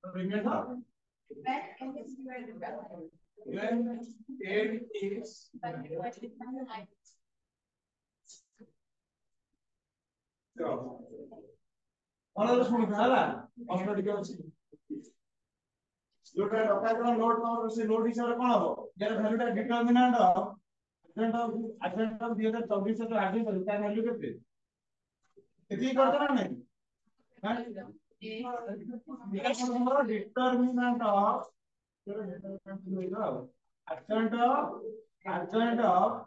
Remainder when n is जोटा डका load power से load हिसाब से कोन हो यार वैल्यूटा डिटरमिनेंट एडवेंट ऑफ 2024 से तो आगे पर का वैल्यू केते एती करत ना नहीं हां determinant of adjoint of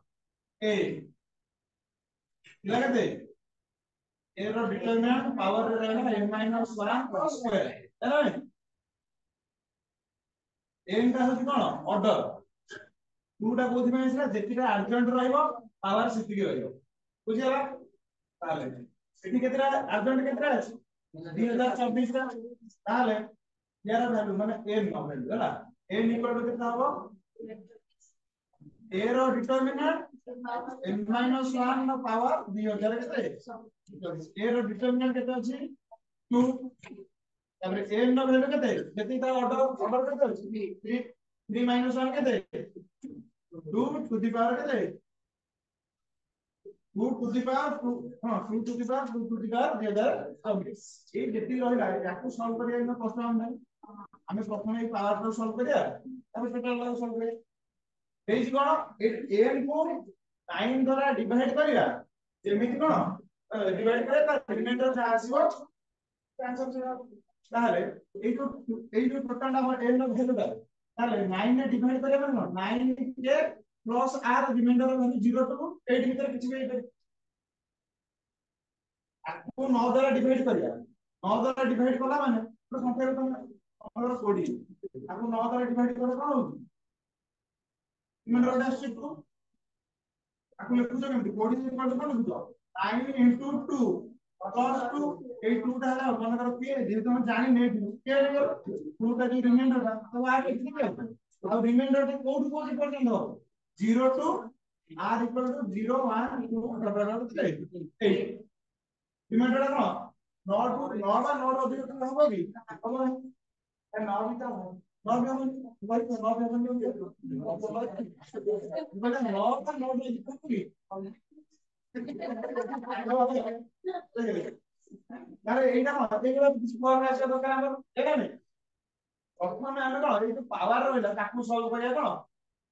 a लगते a रो डिटरमिनेंट पावर रे रहेगा n - 1 स्क्वायर है ना n का होची कोन ऑर्डर 2 टा कोथि में आइसला जेतिटा adjoint रहइबो पावर सेतिकी रहइबो बुझियला ताले सेठी केतरा adjoint केतरा अछि 2024 का ताले यार वैल्यू माने n नो वैल्यू हैला n इक्वल टू कितना होबो a रो डिटरमिनेंट n - 1 नो पावर 2000 केते a रो डिटरमिनेंट केते अछि 2 तापर n नो वैल्यू केते जति ता ऑर्डर केते अछि 3 - 1 केते 2 टू द पावर केते 2 टू द पावर 2 हां 2 to the power 2 to the power 2026 ए जति रहला याकू सॉल्व करिया न कष्ट हम नै हमें प्रथम ए पावर को सॉल्व करिया तब टोटल को सॉल्व करिया एज कोन n को 9 द्वारा डिवाइड करिया जेमिति कोन डिवाइड करे ता रिमाइंडर जा आसीबो कैंसल से ताले এই जो टोटल नंबर n नो वैल्यू दा ताले 9 ने डिवाइड करिया माने 9 के plus r remainder value 0 to 8 भीतर किछि भी आइबे आपको 9 द्वारा डिवाइड करिया 9 द्वारा डिवाइड कला माने तो संख्या को हमर 20 आपको 9 द्वारा डिवाइड करे कोन होची रिमाइंडर दा आसी 2 आपको लिखु छ केमति 40 इक्वल टू कोन लिखु 9 into 2 plus 2 ए 2 टा हला मन कर के जे तुम जानि नै के 2 टा की रिमाइंडर दा तो आ लिखि के अब रिमाइंडर टा कोड पर्यंत हो 0 to r equal to 0 1 2 8 reminder टा कोन 9 टू 9 बा 9 अधिक तो होबो भी अब 9 भी तो 9 भी हम भाई 9 भी हम बड़ा 9 का 9 भी भी अरे एटा मते गेला किछ फॉर्म आसे दरकार हमर एटा नै प्रथम हम तो ए पावर रहला ताकू सॉल्व करिया कोन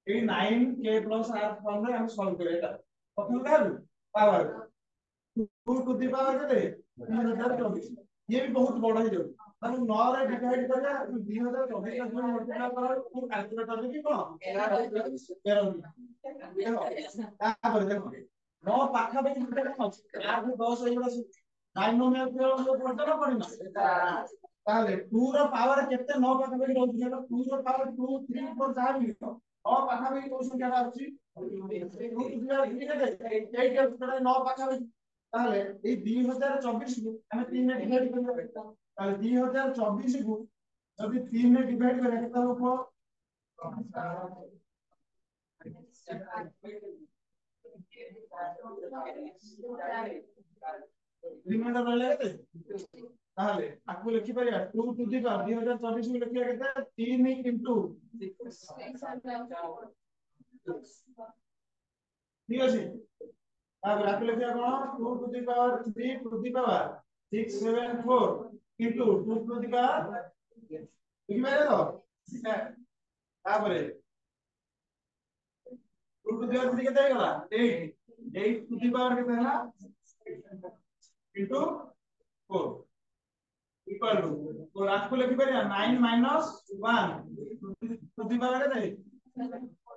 ए 9 k plus r फॉर्म रे हम सॉल्व करिया एटा प्रथम कहलु पावर 2 टू द पावर केते 2024 ये भी बहुत बड़ा है जो हम 9 रे डिवाइड करिया 2024 का जो मल्टीप्लाई करा पूरा कैलकुलेटर में की कोन 13 तापर देखो 9 पाखा पे कितना है 8 10 एगुडा बाइनोमियल के पड़ता ना पड़िना ताले 2 रो पावर केते 9 पाखा पे रहउछि ना 2 रो पावर 2 3 4 जा भी 9 पाखा पे कोन संख्या आछि 2 केते 8 के 9 पाखा पे ताले ए 2024 को हमें 3 में डिवाइड करबो ताले 2024 को जब 3 में डिवाइड करे केता हो रिमाइंडर रहले केते ताले आकु लिखि परिया 2 टू द पावर 2024 में लिखिया केते 3 into 6 ठीक अछि अब आकु लिखिया कोन 2 to the power 3 to the power 674 into 2 to the power लिखि मारे तो तापरे 2 टू द पावर केते हेगला 8 8 टू द पावर केते हला into 4 equal to तो आपको लिखि परिया 9 minus 1 टू द पावर केते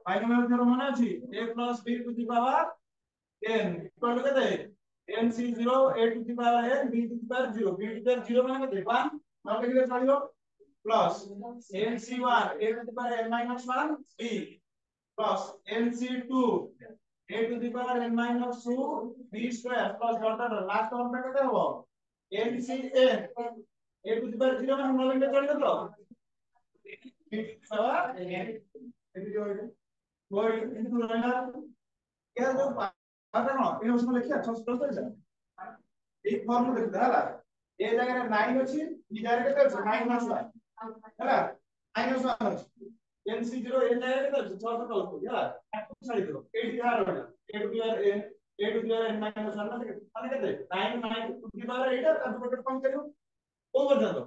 बाइनोमियल थ्योरम माने अछि a plus b to the power n equal to केते n c 0 a to the power n b to the power 0 b to the power 0 माने केते 1 नॉट लिखले चलियो plus n c 1 a to the power n minus 1 b plus n c 2 a to the power n minus 2 b square plus dot dot last term में कितना होगा n c n a to the power 0 में हम लोग ले चलेंगे तो एमती जो इनटू रहला या जो पावर कौन इन उसमें लिखिया 6 जा एक फॉर्म देखदा हला ए जगह 9 अछि ई जगह केते अछि -1 हला -1 अछि NC0 ए जगह केते अछि 6 अछि हला ताकू छाडी दो 8 बिहार रहला 8 बिहार n 8 बिहार n -1 माने केते 9 टू द पावर 8 ता गोटे कम करियो को पर्यंत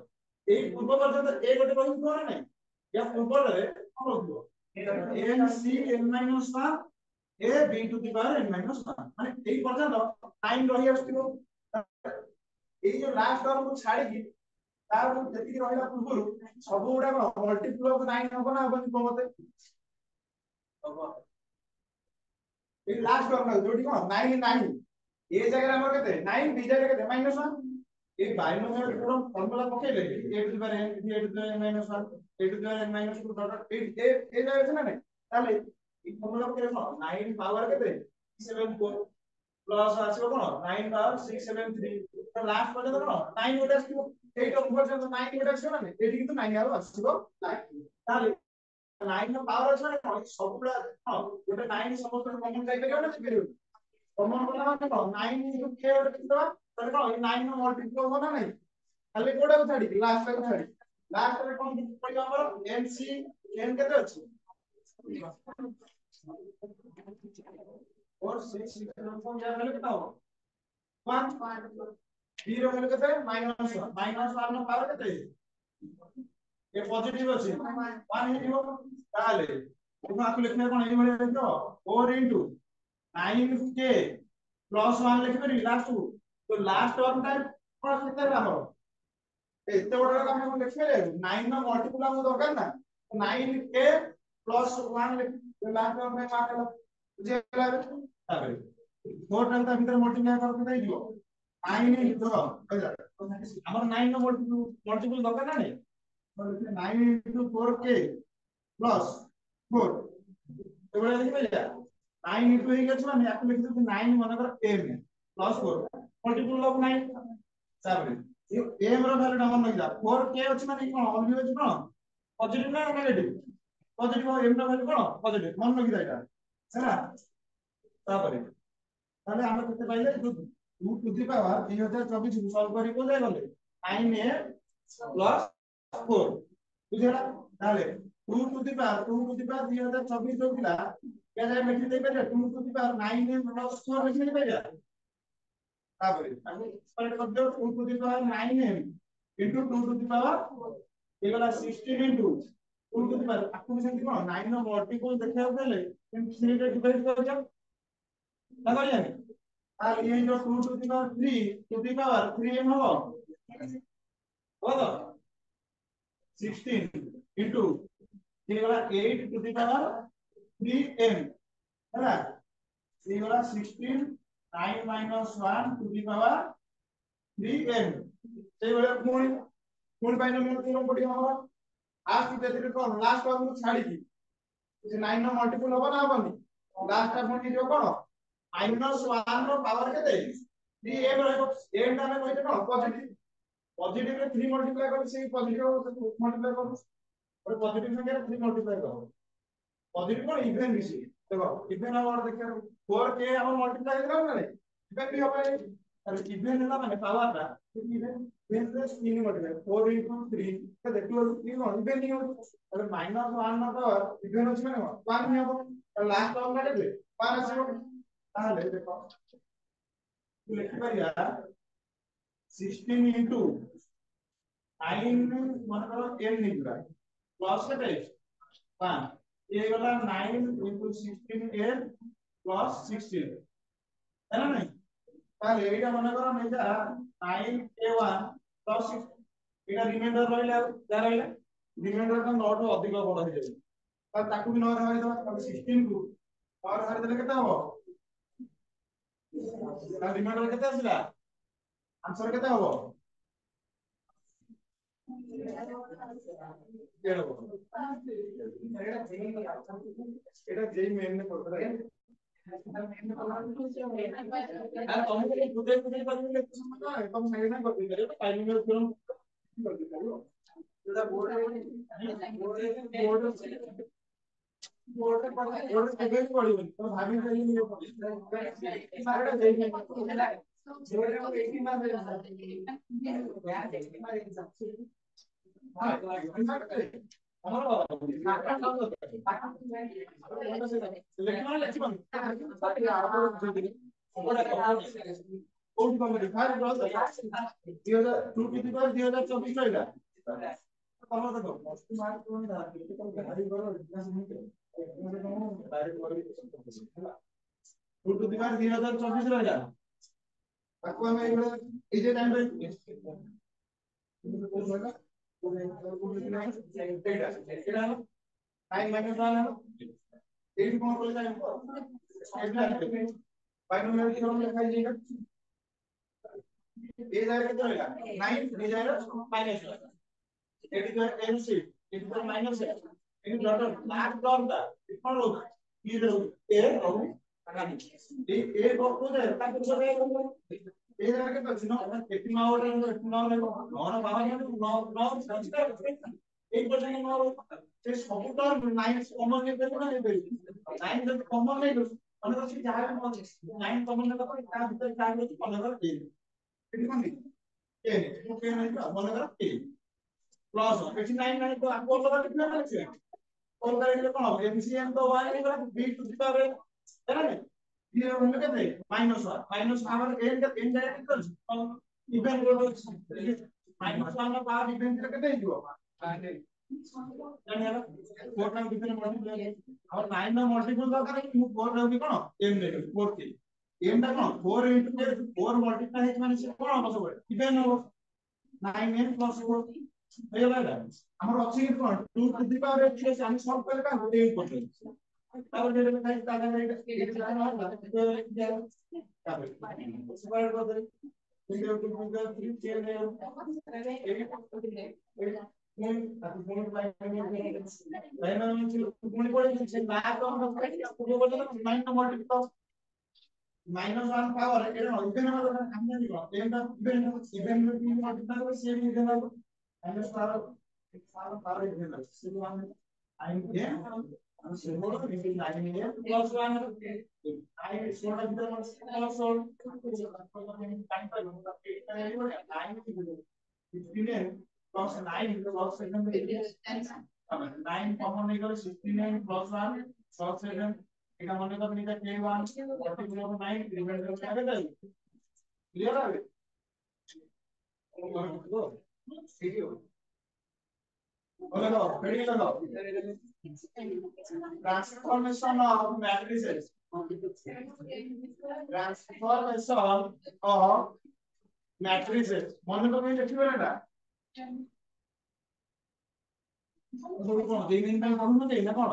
এই পূর্ব পর্যন্ত এ গোটে রহিব না নাই या ऊपर रे कौन होतो n c n minus 1 a b to the power n minus 1 माने এই পর্যন্ত 9 রহি আসতিবো এই যে লাস্ট টার্ম को ছাড়ি কি তার যেতি রহিলা পূর্বରୁ ସବୁ গুଡା মল্টিপ্লাই অফ 9 হবো না হবনি কোমতে হবো এই লাস্ট টার্ম जोटी कोन 9 9 ए जगह हमर केते 9 बी जगह केते -1 एक बाइनोमियल थ्योरम फार्मूला पकेले a to the power n a to the power n minus 1 a to the power n minus 2 dot A जाय छै ना नै ताले ई फार्मूला पकेले 9 पावर केते 74 प्लस आसीबो कोन 9 पावर 673 तो लास्ट पजे कोन 9 गोटे आसीबो एटा ऊपर जे 9 गोटे आसीबो ना नै एटी किंतु 9 आरो आसीबो ताले 9 नो पावर छै ना सबुला गोटे 9 समस्त कॉमन जाय परियो ना परियो कॉमन बोला माने 9 into k गोटे कितबा तर कोन 9 नो मल्टीप्लाई हो ना नै खाली कोडा को छाडी लास्ट को छाडी लास्ट रे कोन पइलो हमर nc n केते अछि और 6 कोन जा गेले केता हो 1 0 गेले केते -1 नो पावर केते ये पॉजिटिव अछि 1 हिजिबो ताले तुम आकु लिखने कोन एई भले देखो 4 into 9k plus 1 लिख करी लास्ट को तो लास्ट टर्म टाइम कोन केते रहबो एते बडा काम हम लिख ले 9 नो मल्टीपल हम दरकार ना 9k plus 1 लिख लास्ट टर्म में मारला बुझे लागले ताबे 4 टाइम ता भीतर मल्टीप्लाई करके देई दियो 9 into हमर 9 नो मल्टीपल दरकार ना नै 9 into 4k plus 4 एबडा लिख भैया 9 into ही गछ माने याक लिख दे 9 मन कर m plus 4 मल्टीपल ऑफ 9 ताबे ये m रो वैल्यू हमर लग जा 4k अछि माने कोन ऑलवेज अछि कोन पॉजिटिव ना नेगेटिव पॉजिटिव और m रो वैल्यू कोन पॉजिटिव मन लग जाएगा हैना ताबे ताले हम केते पाइले 2 टू द पावर 2024 को सॉल्व करी को जाय गले 9a plus 4 बुझला ताले 2 टू द पावर 2024 जो थिला क्या जाय लिखि दे पे 2 to the power 9a plus 4 लिखि दे पे ताबे हम स्प्रेड कर दो 2 to the power 9m into 2 to the power ये वाला 16 into 2 to the power आपको सेमति कोन 9 नो मल्टीपल देखिया पले 3 रे डिवाइड कर जाओ ना करिया आ ये जो 2 to the power 3 to the power 3m हो तो 16 into ये वाला 8 to the power 3m है ये वाला 16 9 minus 1 to the power 3m से वाला कोन बाइनोमियल थ्योरम पडी हमर लास्ट जेतिरे कोन लास्ट वन को छाडी की जे 9 नो मल्टीपल होबा ना होबनी लास्ट टा कोन जो कोन -1 नो पावर केते 3m रहबो m टा में कहिते कोन पॉजिटिव रे 3 मल्टीप्लाई कर से पॉजिटिव मल्टीप्लाई कर और पॉजिटिव संख्या रे 3 मल्टीप्लाई कर पॉजिटिव कोन इवन मिसी देखो इवन आवर देखियो 4k हम मल्टीप्लाई करबो ना इवन भी होबा अरे इवन है माने पावर रा इवन बेस 3 मल्टीप्लाई 4 into 3 तो देखो ये नो इवन नहीं हो अरे -1 ना पावर इवन अछि माने 1 नहीं हो तो लास्ट टर्म काटे दे 1 आसीबो ताले देखो लिखि परिया 16 into 9 मन करो m निकला प्लस केते 1 ये वाला 9 into 16m plus 16 है ना नहीं ताले एटा मन करो नै जा 9k1 plus 6 एटा रिमाइंडर रहला जा रहला रिमाइंडर का नोट अधिक बड़ हो जाय और ताकू भी न रहि दबा 16 को और हर देले केता हो ता रिमाइंडर केता आसिला आंसर केता हो एटा जेई मेन ने पड़ता है अरे तुमको खुदे खुदे पढ़ने ले समझ आ तुम सही ना कर दे टाइमिंग में तुम कर दे ଯୋଉଟା ବୋର୍ଡରେ କେବେ ବି ପଡିବନି ତ ଭାବି ପାରିନି ମାରଟା ଦେଇନି କୋଉଠି କଣ ଭାରି ବ୍ରସ୍ 2024 ରହିଲା ତମର ଦେଖ ପ୍ଲସ ମାର୍କ କୋଣ ଭାରି ବଡ ହେଲା 2024 ରହିଲା ତାକୁ ଆମେ ଏଇ ଯେ ଟାଇମ ରେ टाइम माइनस वाला एट कौन बोलेगा इनको बाइनोमियल थ्योरम लिखा जाएगा ए जाएगा कितना होगा 9 ए जाएगा माइनस 8 का एनसी इट का माइनस है इन डॉट लास्ट टर्म था कौन होगा ये लोग ए और ए को दे ताकि जो है ए जाएगा कितना नो 18 आवर 18 आवर नौ बाहर नौ नौ एक बजे नौ से सब टर्म 9 कॉमन ले देबो ना ले 9 जब कॉमन ले मतलब से जहां भी 9 कॉमन ले तो ता भीतर क्या है 15 के ठीक है ए ओके नहीं तो 15 के प्लस 89 नहीं तो आपको लगा कितना है कौन करेंगे कौन एमसीएम तो 1 है बी टू द पावर है ना ये होंगे कितने माइनस हमारा एन का एन डायरेक्ट कर इवेंट माइनस 1 का पावर इवेंट का कितने दियो जानियाला 4 टाइम डिफरेंट मल्टीप्लाई और 9 में मल्टीपल दरकार है मु 4 रहबी कोन m ने 4 के m टा कोन 4 into 4 मल्टीप्लाई है माने से कोन हो सब इवेन हो 9m plus 4 हे लागला हमर अछि कोन 2 टू द पावर है हम सॉल्व कर का 8 परसेंट तापर जे में खाई तागा रेट तापर स्क्वायर कर दे 3 minus 1 power it is even our हमने दिया even multiply से भी देना minus power even so one I again and so what is 9 here plus 1 I so what is plus all plus 9 plus 7 9 common equal 69 plus 1 plus 7 এটা মনে করুন এটা k1 40.9 reminder হবে তাই ক্লিয়ার হবে বলে দাও রেডি করো transformation of matrices transformation of matrices মনে করুন লিখবে না কোন দিন দিন টাইম করুন না এটা কোন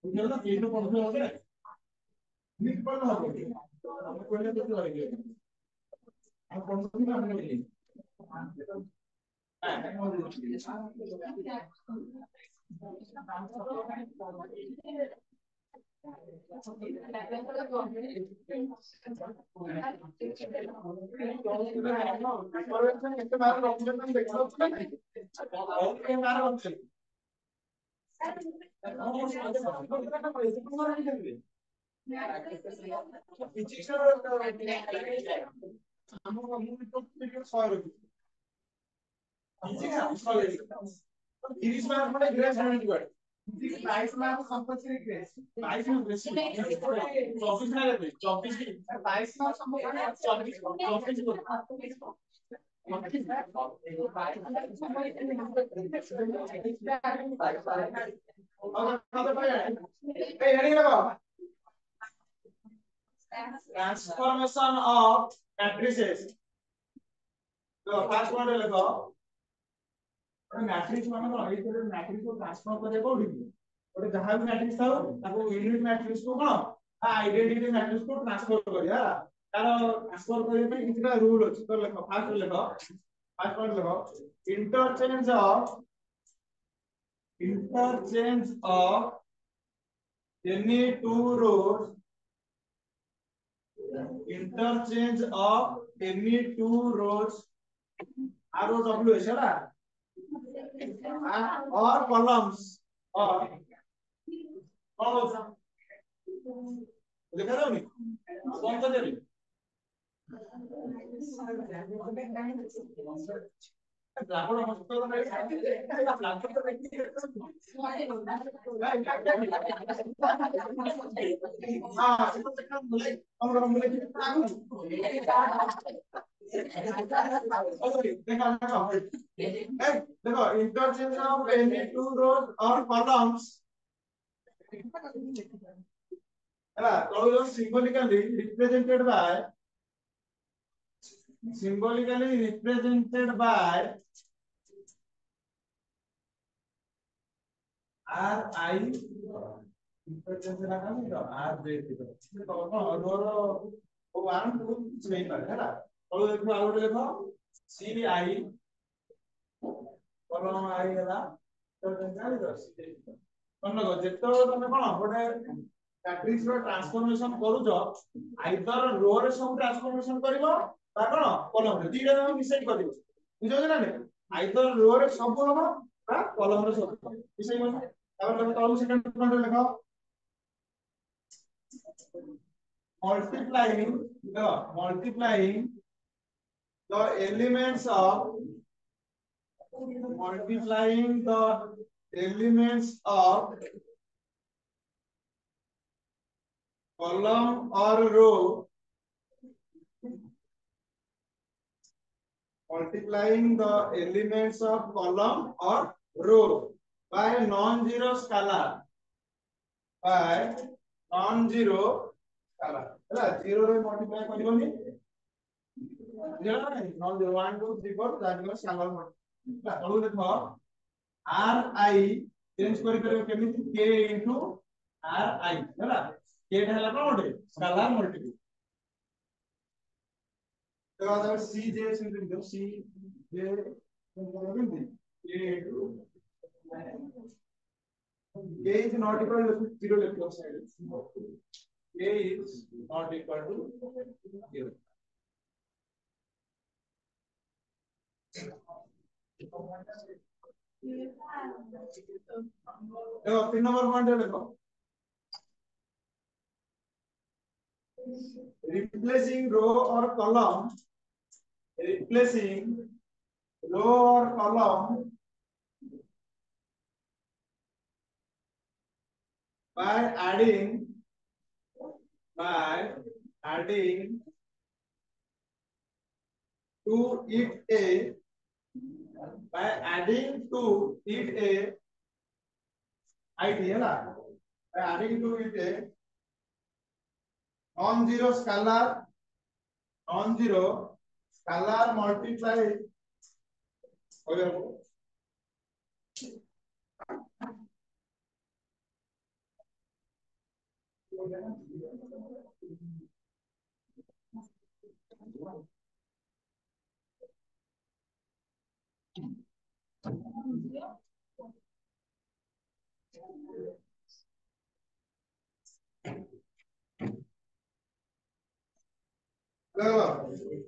বুঝলো তো এইটা পড়তে হবে নিক পড়তে হবে আমরা কোনে দিতে পারি আর কোন দিন আমরা বলি Iris mark মানে গ্রেস হ্যান্ড করে 22 মার্ক কম্পালসরি গ্রেস 22 মার্ক বেশি 24 না লাগবে 24 কি 22 মার্ক সম্পূর্ণ 24 transformation of matrices तो फर्स्ट वन लिखो मैट्रिक्स माने कोन एई तरह मैट्रिक्स को ट्रांसफॉर्म करे कोठी ओटे जहां भी मैट्रिक्स थाओ ताको यूनिट मैट्रिक्स को कोन आइडेंटिटी मैट्रिक्स को ट्रांसफर करिया तार ट्रांसफर करे पे किछटा रूल अछि तो लिखो फर्स्ट वन लिखो interchange of any two rows interchange of any two rows ROW है ना or columns or all of them. देखा जाओ नहीं कौन सा देरी लाखों मस्त तो नहीं लाखों तो नहीं हाँ हम लोग बोले देखो interchange of any two rows और कॉलम्स है ना तो symbolically represented by RI interchange लगा नहीं तो R दे तो और वो 1 2 कुछ नहीं पर है ना तो देखो आगे देखो CI कॉलम आई ହେଲା ତ ଜାଣି ଦର୍ଶି ମନ ଯେତେବେଳେ ତମେ କଣ ଗୋଟେ ମ୍ୟାଟ୍ରିକ୍ସ ର ଟ୍ରାନ୍ସଫର୍ମେସନ କରୁଛ ଆଇଦର ରୋ ରେ ସବୁ ଟ୍ରାନ୍ସଫର୍ମେସନ କରିବ ବା କଣ କଲମ ରେ ଦିଟା ତମେ ମିଶେଇ କରିବ ବୁଝୁଛ ନା ନାଇଁ ଆଇଦର ରୋ ରେ ସବୁ ହବ ବା କଲମ ରେ ସବୁ ମିଶେଇବ ତାପରେ ତମେ ତଳୁ ସେକେଣ୍ଡ ପଏଣ୍ଟ ଲେଖ multiplying the elements of column or row multiplying the elements of column or row by non-zero scalar ହେଲା 0 ରେ multiply କରିବନି 0 ନାହିଁ non-zero 1 2 3 4 ଜାଣିବ scalar multiply ତଳୁ ଦେଖ ri ଚେଞ୍ଜ କରିପାରିବ କେମିତି k into ri ହେଲା k ଟା ହେଲା କଣ ଗୋଟେ scalar multiply तो अगर c j से लिख दो c j केମିତି k into k is not equal to 0 left side k is not equal to 0 देखो 3 नंबर पॉइंट देखो replacing row or column by adding to it a id है ना by adding to it a non-zero scalar multiply हो गया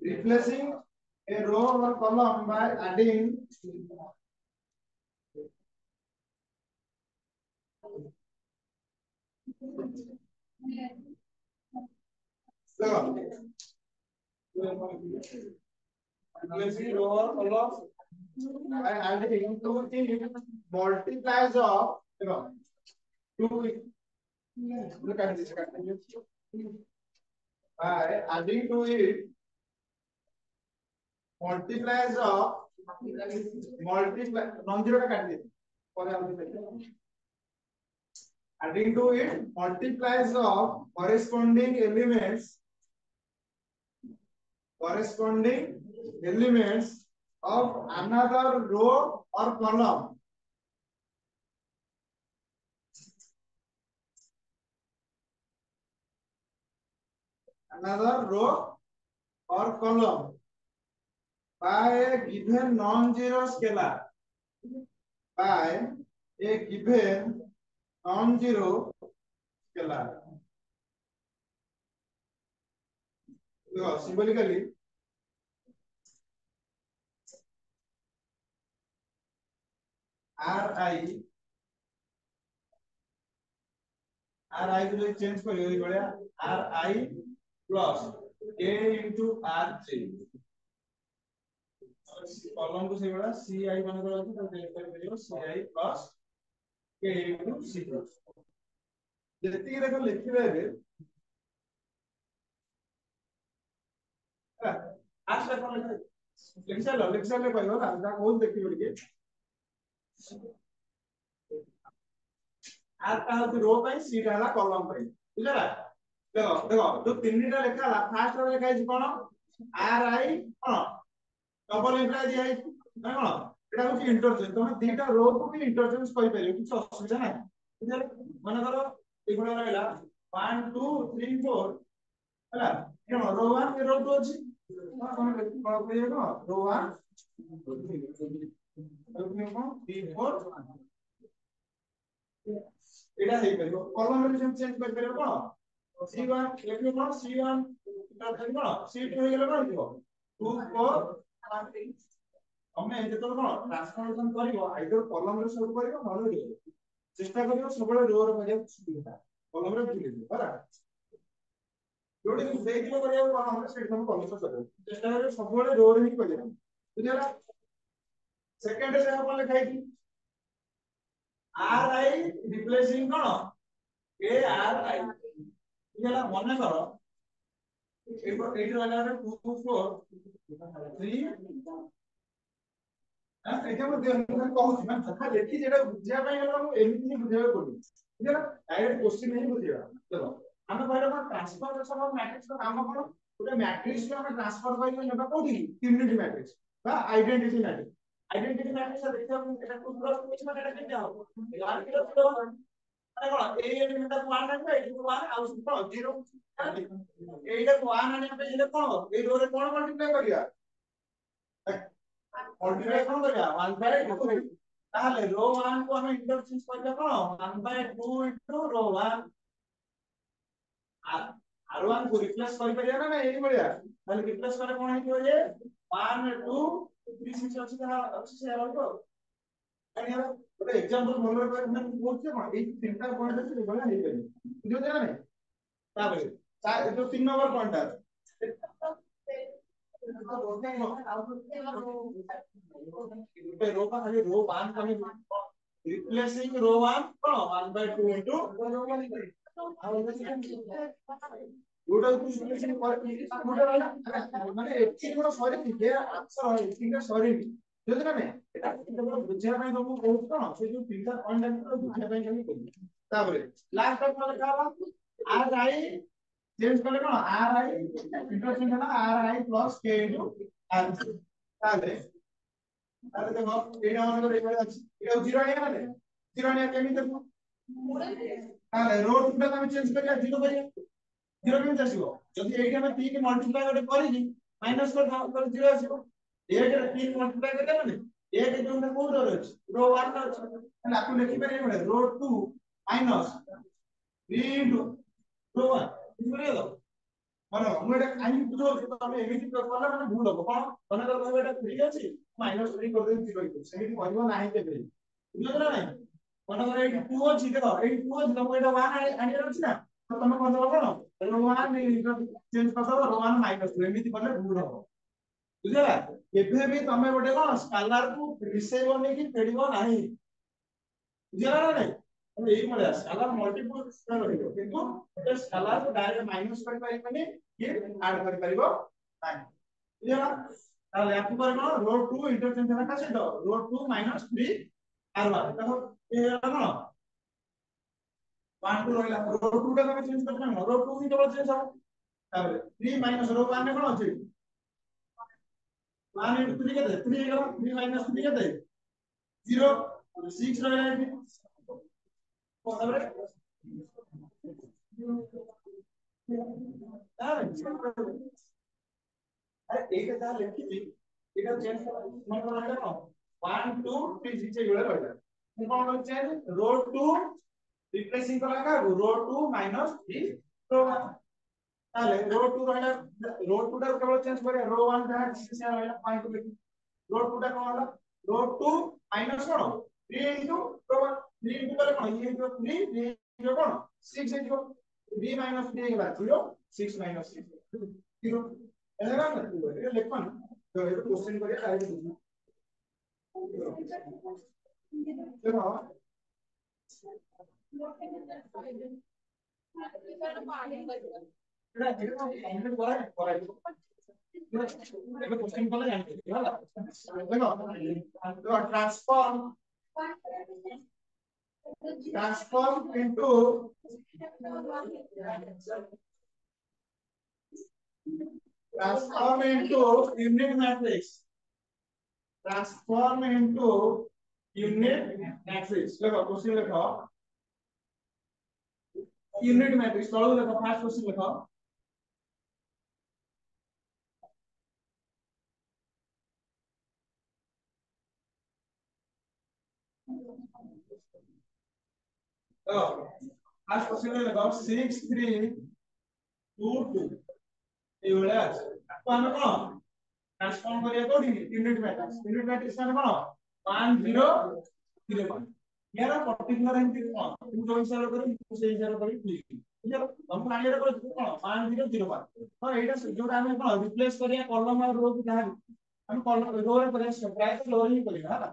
replacing a row or column by adding replacing row or column by adding to the multiplies of two look at this by adding to it multiplies of multiply non-zero का काट दे adding to it multiplies of corresponding elements of another row or column by a given non-zero scalar symbolically R I को change करियो ई भलिया R I plus a into r j column को से भलिया c i मान कर अछि तो देख करियो c i plus k into c plus जति देखो लिखिबे रे आज तक लिख साले कहयो ना जा कोन देखिबो लिखे आर का होती रो पाई सी टा हला कॉलम पाई बुझला देखो देखो जो तीनटा लेखा ला फर्स्ट रो लेखा छि कोन आर आई कोन डबल इंटरा दिया है ना कोन एटा होची इंटरचेंज तुम दीटा रो को भी इंटरचेंज करि परियो किछ असुविधा नै बुझला मन करो एगुडा रहला 1 2 3 4 हला केनो रो 1 रो 2 अछि कोन करियो कोन रो 1 रो 3 4 एटा हेइ परियो कॉलम रे चेंज कर परियो कोन c1 लेखियो कोन c1 इंटरचेंज कोन c2 हे गेलो कोन 2 4 हमें जेतो कोन ट्रांसफॉर्मेशन करियो आइदर कॉलम रे सॉल्व करियो नले रो चेष्टा करियो सबले रो रे मजे सुविधा कॉलम रे भूली बरा जोडी देइ दियो करियो कॉलम रे सेट हम कॉलम से करियो चेष्टा करियो सबले रो रे ही करियो बुझला सेकंड रे हम लिखाई थी are I replacing cone A R आई बुझला मने करो एइट वाला रे 2 4 3 एटा म कहूची मैं जखा लेखी जेटा बुझिया पई होला मु एमिति ही बुझेबे पड़ी बुझला डायरेक्ट क्वेश्चन नहीं बुझिया चलो हम कहले कोन ट्रांसफॉर्मेशन ऑफ मैट्रिक्स का काम कोन गोटे मैट्रिक्स को हम ट्रांसफर करियो नेबा कोठी यूनिटी मैट्रिक्स बा आइडेंटिटी मैट्रिक्स देखियो एटा टू प्लस कुछ माने एटा केते हो यार किलो किलो माने कोन ए एलिमेंट को 1 आनबे एटु 1 आउ कोन 0 एटा 1 आने पे इले कोन ए रो रे कोन मल्टीप्लाई करिया मल्टीप्लाई कोन करिया 1 बाय 2 ताले रो 1 को हम इंटरचेंज करिया कोन 1 बाय 2 इनटू रो 1 आर 1 को रिप्लेस करि परिया ना एई बलिया ताले रिप्लेस करे कोन हेतियो जे 1 2 3 6 अछि ता अछि से रहबो अनि गोटे एग्जांपल बोलर पर मैं बोलछे कोन एई तीनटा पॉइंट अछि बलिया हेइ गली बुझियो ना नै ताबे जो 3 नंबर पॉइंट है रो का खाली रो 1 का रिप्लेसिंग रो 1 कोन 1 बाय 2 इनटू गोटा रिप्लेसिंग गोटा माने एठी गोटा सॉरी जे आंसर है तीनटा सॉरी बुझियो ना नै एटा केवल बुझिया पई सब बहुत कोन से जो तीनटा पॉइंट है बुझिया पई हम करी ताबरे लास्ट तक मतलब का आर आई चेंज करले कोन आर आई इंटरचेंज है ना आर आई प्लस के इनटू आर ताबरे ताले देखो एटा मन को एबे अछि एटा 0 आया ना 0 आया केमी देखो ताले रो टू टा हम चेंज करिया 0 करिया 0 केम आसीबो जदि एटा में 3 मल्टीप्लाई गोटे करिनी माइनस कर 0 आसीबो 1 रे 3 मल्टीप्लाई करले माने 1 जो में को रो अछि रो 1 अछि ताले आपन लिखि पारे बडे रो 2 माइनस 3 इनटू रो 1 बुझियो तो मानो हम एटा काई बुझो तो हम एमिति करला माने भूल हो कोन माने तो कहबे एटा 3 अछि माइनस 3 कर दे 0 इक्वल सेमिति कहबो नाही केबे बुझियो ना नाही माने करे एटी 2 अछि देखो एटी 2 अछि हम एटा 1 आनि अछि ना तो तमे कोन दबो कोन रो 1 चेंज कर दबो रो 1 माइनस 2 एमिति करले भूल हो बुझला एबे भी तमे गोटे कोन स्केलर को मिसेइबो नै कि फेडिबो नाही बुझला ना नाही हम एई मले स्केलर मल्टीपल स्केलर रहइबो किंतु ए स्केलर को डायरेक्ट माइनस कर पाइ माने ये ऐड कर परिबो नाही बुझला ताले आपु पर कोन रो 2 इंटरचेंज ना का सेतो रो 2 माइनस 3 r1 देखो ए कोन 1 2 रहला रो 2 टा तमे चेंज करना रो 2 ही केवल चेंज हो ताले 3 माइनस रो 1 ने कोन अछि 1 into 3 केते 3 गेला 3 minus 3 केते 0 6 रहला एठी ताबरे अरे एटा ता लिखिबी एटा चेंज मन रहला न 1 2 3 6 गेला रहला मैं कोन चेंज रो 2 रिप्लेसिंग करा का रो 2 minus 3 रो 1 ताले रो 2 रहला रो 2 टा केवल चेंज करे रो 1 जहां से रहला पॉइंट लिखि रो 2 टा कोन होला रो 2 माइनस कोन 3 into रो 1 3 into करे कोन ये जो 3 3 जो कोन 6 है जो b minus b के बाद 0 6 minus 6 0 है ना ये लिखो ना तो ये क्वेश्चन करिए डायरेक्ट देखो क्वेश्चन को जानते देखो transform into unit matrix transform into unit matrix देखो क्वेश्चन लिखो unit matrix तळो देखो फर्स्ट क्वेश्चन लिखो तो फर्स्ट क्वेश्चन लिखो 6 3 2 2 এই বলে আছে তো আমরা কোন ट्रांसफॉर्म करिया कोडी यूनिट मैट्रिक्स মানে কোন 1 0 0 1 यार पर्टिकुलर एंट्री कोन तुम जो हिसाब करी तू से हिसाब करी ठीक ठीक है हम आगे को कोन 1 0 0 1 तो एटा जोटा हम कोन रिप्लेस करिया कॉलम और रो की जहां हम कॉलम रो रे करिया प्राय तो रो ही करिया ना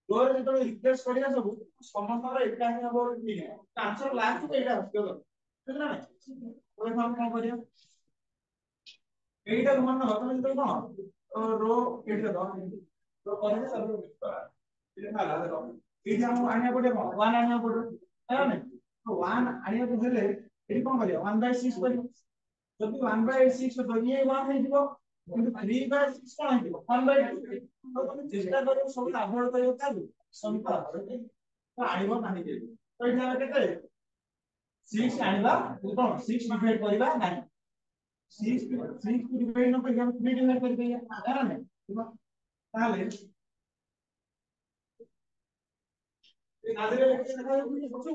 रो रे जो रिप्लेस करिया सब समस्त रे एटा ही हम ठीक है आंसर लास्ट तो एटा आछो ठीक ना तो हम कोन करिया एटा मन होता है तो कोन रो एटा दो रो करे सब ये खाला देखो एटा हम आनिया पड़े 1 आनिया पड़े है ना तो 1 आनिया को हेले एटी कोन करिया 1/6 करिया जब 1/6 तो ये 1 है जीवो किंतु 3/6 कोन है जीवो 1/2 तो तुम चेष्टा करो सब अवॉइड करियो कालू संता तो आइबो नाही दे तो एटा केते 6 आनिबा कोन 6 डिवाइड करिबा नाही 6 को डिवाइड न करिया 3 डिवाइड कर दिया है ना ताले नादिरे लेके देखा है सोचो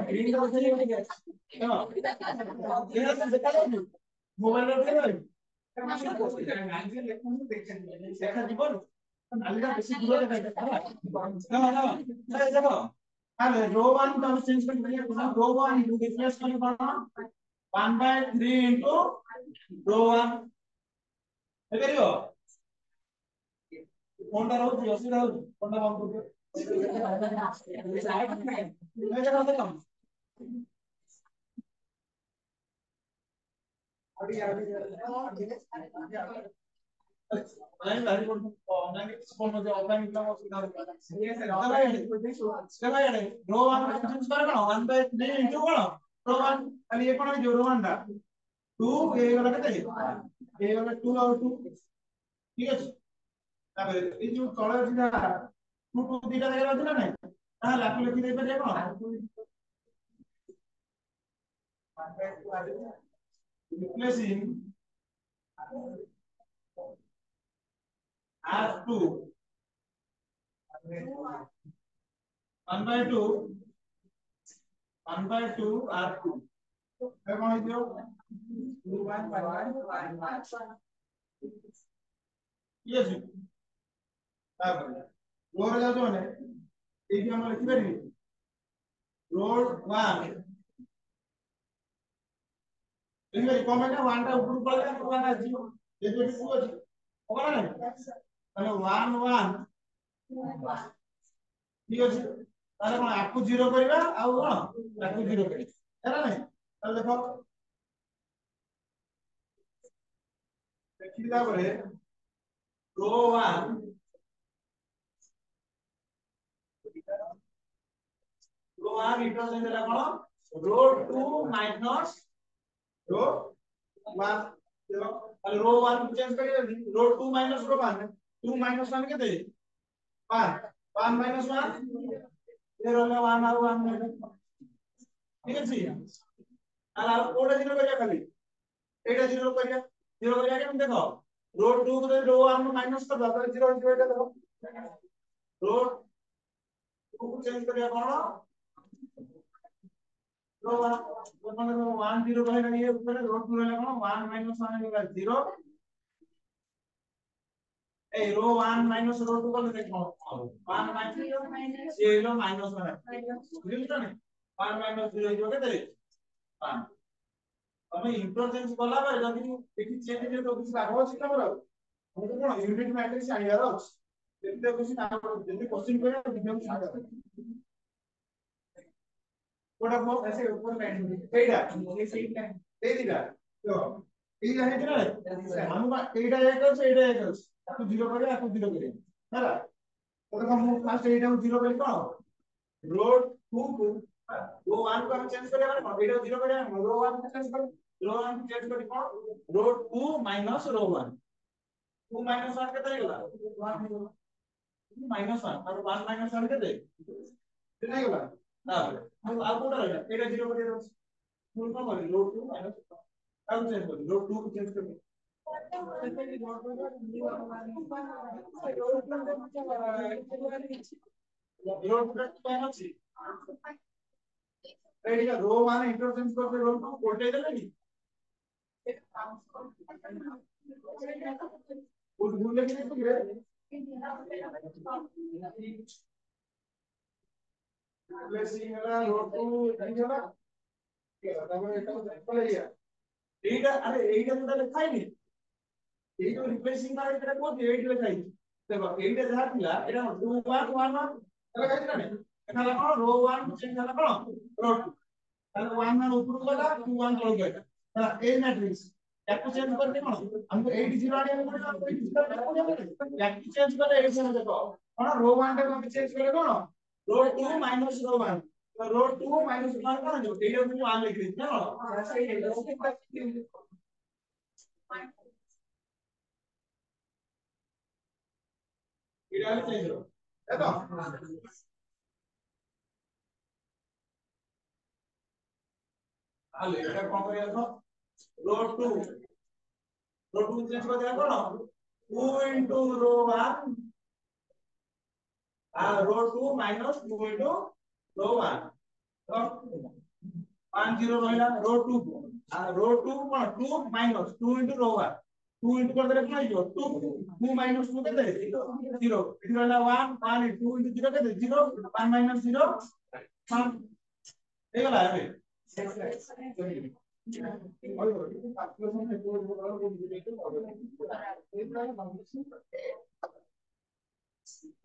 ग्रीन का सही हो गया हां ये तो देखा है मोबाइल में देखा जीवन अलगा बेसी दूर देखा हां हां देखो अरे रो 1 को हम चेंज कर दिया रो 1 रिप्लेस करने पड़ा 1/3 into रो 1 है करियो कोनटा रहउची असुविधा होउची कोनटा बंद करदियो ऑनलाइन लारी कोड ऑनलाइन कोड मध्ये ऑफलाइन एग्जाम असुविधा होती है सर रो 1 चेंज करे कोन 1/3 into कोन रो 1 खाली ये कोन जो रो 1 दा 2 ए वाला केते ए वाला 2 और 2 ठीक है तापर ए जो तळे अछि ना 2 2 दिटा जागा अछि ना नै ताहा लाखि लिखि दे परिया कोन replacing R2 1/2 R2 है कौन है जो 2 1 ये जी तापर रोड जातो माने एठी हम लिखि परिबी रोड 1 लिखि परिबी कोन माने 1 टा ऊपर पळले 1 अछि ये जो 2 अछि ओकरा नै মানে 1 1 ঠিক আছে তাহলে কোন আকু 0 করিবা আর কোন আকু 0 করিবা হেলা নাই তাহলে দেখো দেখিলা পরে रो 1 रो 1 रिप्रेजेंट देला कोन रो 2 माइनस रो 1 देखो ताहले रो 1 चेंज करियो रो 2 माइनस रो 1 2 माइनस 1 केते 1 1 माइनस 1 ये रहले 1 और 1 ठीक अछि ताहले আর কোটা 0 করিয়া খালি এটা 0 করিয়া 0 করিয়া কেমন দেখো रो 2 को रो 1 माइनस कर दो 0 0 এটা দেখো रो 2 को चेंज करिया कोन रो 1 रो 1 0 कहे ये ऊपर रो 2 रहला कोन 1 माइनस 1 होगा 0 ए रो 1 माइनस रो 2 को देखो 1 माइनस ये लो माइनस 1 बुझिल त नहीं 1 माइनस 0 हो केते 1 तमे इंटरचेंज कला बारे जदी एठी चेंज जे तो किछ लाभ अछि तमरो हमको कोन यूनिट मैट्रिक्स आनियार अछि जेते कुछ ना जदी क्वेश्चन करे वीडियो सादा कोडा को ऐसे ऊपर लाइन एटा ये सही लाइन दे दिला तो এই লাইন দিলা আমরা এইটা এক আছে এইটা এক আছে আপনি 0 করে আপনি 0 করে হ্যাঁ तो हम फास्ट एटा 0 করে কোন रोड 2 को रो 1 को हम चेंज करे माने एटा 0 करे रो 1 को चेंज करे रो 1 को चेंज करे कोन रोड 2 माइनस रो 1 2 माइनस 1 केते गेला 1 माइनस 1 और 1 माइनस 1 केते केते गेला हां हम आ कोटा रहला एटा 0 करे दो फुल को करे रोड 2 माइनस अब चेंज कर रोड 2 को चेंज कर रोड का ଅଛି एटा रो 1 इंटरचेंज करते रो 2 कोटे देलेनी उस भूले के नहीं रे प्लेसिंग वाला रो 2 नहीं होला তারপরে এটা চলে গিয়া এইটা আরে এইটা তো লেখাইনি এই যে রিপ্লেসিং করে এটা কোন এইটা লেখাই দেখো এইটা যাহা ଥିଲା এটা 2 1 1 এটা লেখাইছি না এটা কোন রো 1 চেঞ্জ হলা কোন রো 2 তাহলে 1 মান উপরକୁ গলা 2 1 তଳକୁ গলা তাহলে এই ম্যাট্রিক্স একটু চেঞ্জ করতে কোন हमको 8 0 আনিয়া পড়িব 8 0 আনিয়া পড়িব একটু চেঞ্জ করলে এই সময় দেখো কোন রো 1 টা কত চেঞ্জ করে কোন রো 2 মাইনাস রো 1 रो 2 माइनस 1 कोन जो एटा को 1 लिख दी ना एटा चेंज हो देखो आले एटा कोन करिया तो रो 2 चेंज कर दिया कोन 2 into रो 1 रो 2 minus 2 into रो 1 तो 1 0 ରହିଲା रो 2 रो 2 कोन 2 minus 2 into रो 1 2 into कर देले कोन आइयो 2 minus 2 केते 0 इधर रहला 1 1 2 into 0 केते 0 1 minus 0 1 हे गला है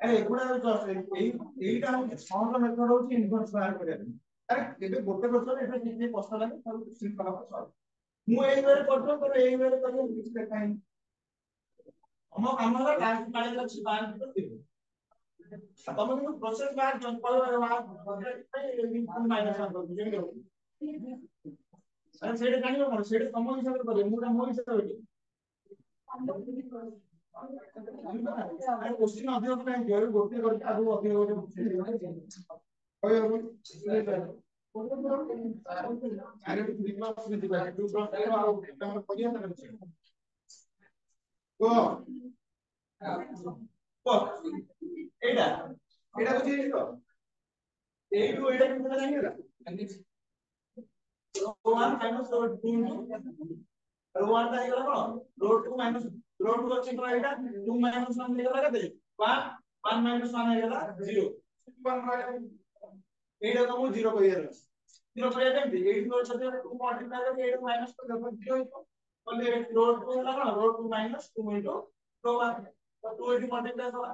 अरे गुडा এইটা হচ্ছে সহজ মেথড হচ্ছে ইনভার্স বায়ার করে আরে ଏବେ ଗୋଟେ প্রশ্ন এটা নিজে কষ্ট লাগে তাহলে সিম্পল করা সহজ ମୁଁ এই ওয়ে করছো তো এই ওয়ে করে কিছু দেখাই ଆମ ଆମର ଟାଇମ ପାଣି ଅଛି ବାହାର ଥିବ ତମେ କିନ୍ତୁ ପ୍ରୋସେସ ବାହାର ଜମ୍ପଲ ମାଇନସ କରନ୍ତୁ ଯେମିତି ଆରେ ସେଇଟା ଜାଣିବ କଣ ସେଇଟା ତମ ହିସାବରେ କରିବ ମୁଁ ମୋ ହିସାବରେ क्वेश्चन अधिक टाइम दियो गोटे करके आगु अधिक गोटे होय हो अरे दिमाग से दिबा 2 प्लस 0 और तमर परिया त को को एटा एटा बुझी तो एटू एटा केते जानिला रो 1 माइनस रो 2 रो 1 ता हेगला कोन रो 2 माइनस रो 2 अछि कोन एटा 2 माइनस 1 हेगला केते 1 1 माइनस 1 हेगला 0 1 एटा तो मु 0 कहियर 0 कहिया केमति 8 रो छते 2 मल्टीप्लाई करके 8 माइनस कर दबो 0 होइतो बोले रो 2 हेला कोन रो 2 माइनस 2 इनटू रो 1 तो 2 इनटू मल्टीप्लाई करा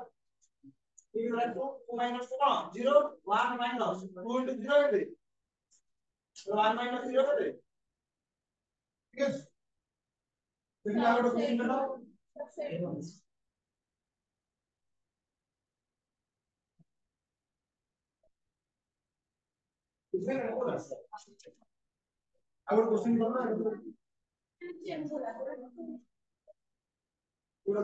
इधर 2 माइनस कोन 0 1 माइनस 2 इनटू 0 केते 1 माइनस 0 केते ठीक है फिर आगे क्वेश्चन करो इसमें करो आगे क्वेश्चन करो पूरा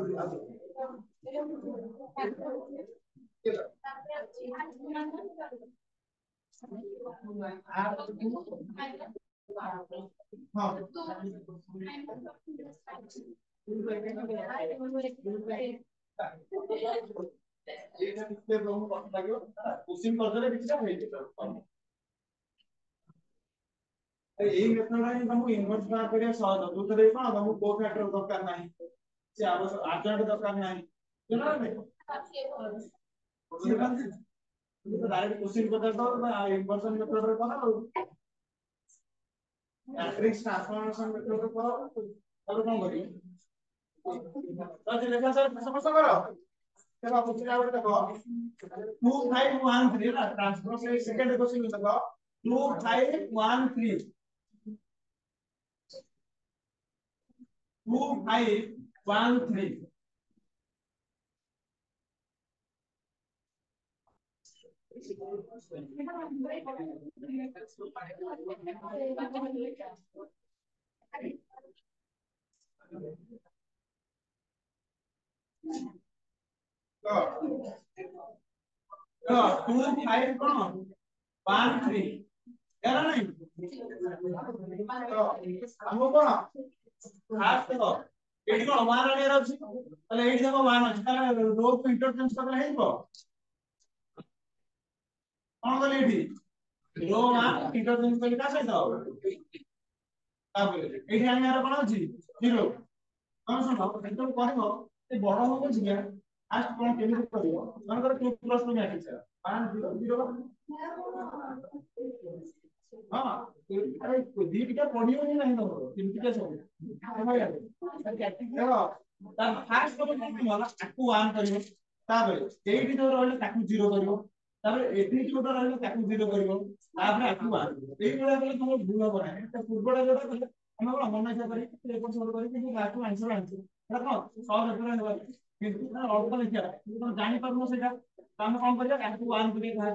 ये कितने लोगों को लगे उसी में कर देले किसी का এই মেথডটা ହିଁ ତମକୁ ଇନଭର୍ସ ବାହାର କରିବା ସହଜ ଯୋଉଥିରେ କଣ ତମକୁ କୋ ଫ୍ୟାକ୍ଟର ଦରକାର ନାହିଁ ସେ ଆର୍ଜେଣ୍ଟ ଦରକାର ନାହିଁ ना नहीं डायरेक्ट क्वेश्चन बता दो ना इक्वेशन मेथड रे करा मैट्रिक्स ट्रांसफॉर्मेशन मेथड रे करा और कौन करी तो जे लेखा सर समझ करो चलो आप पूछना बोले देखो 2513 ना ट्रांसफॉर्मेशन सेकंड क्वेश्चन देखो 2513 2513 तो 25 कौन 13 यार नहीं तो हमको कौन फास्ट देखो एटी कौन 1 आने अछि ताले एटी देखो 1 अछि ताले रो को इंटरचेंज करले हेइबो कौन बोले एटी रो 1 इंटरचेंज करले का सहित ताबे एटी आने यार कौन अछि 0 कौन सुनो एकदम कहबो ए बड़ हो जिया फास्ट कौन केमिति करियो मनकर 2 + 2 मैट्रिक्स 5 0 0 हां अरे दीटा पढ़ियो नहीं तमरो केमिति के सब भाई देखो तार फास्ट को केमिति होला ताकू 1 करियो ताबे एटी जो रहले ताकू 0 करियो ताबे एटी जो रहले ताकू 0 करियो ताबे ताकू 1 एई बेला बेला तुम भूल हो ना तो पूर्वडा जोटा कले हम बड़ा मन इच्छा करी एक सॉल्व करी कि ताकू आंसर आंसर एटा को सॉल्व करने होगा किंतु ना अल्प लिखिया तुम जानि परनो सेटा हम कोन करिया ताकू 1 करिया था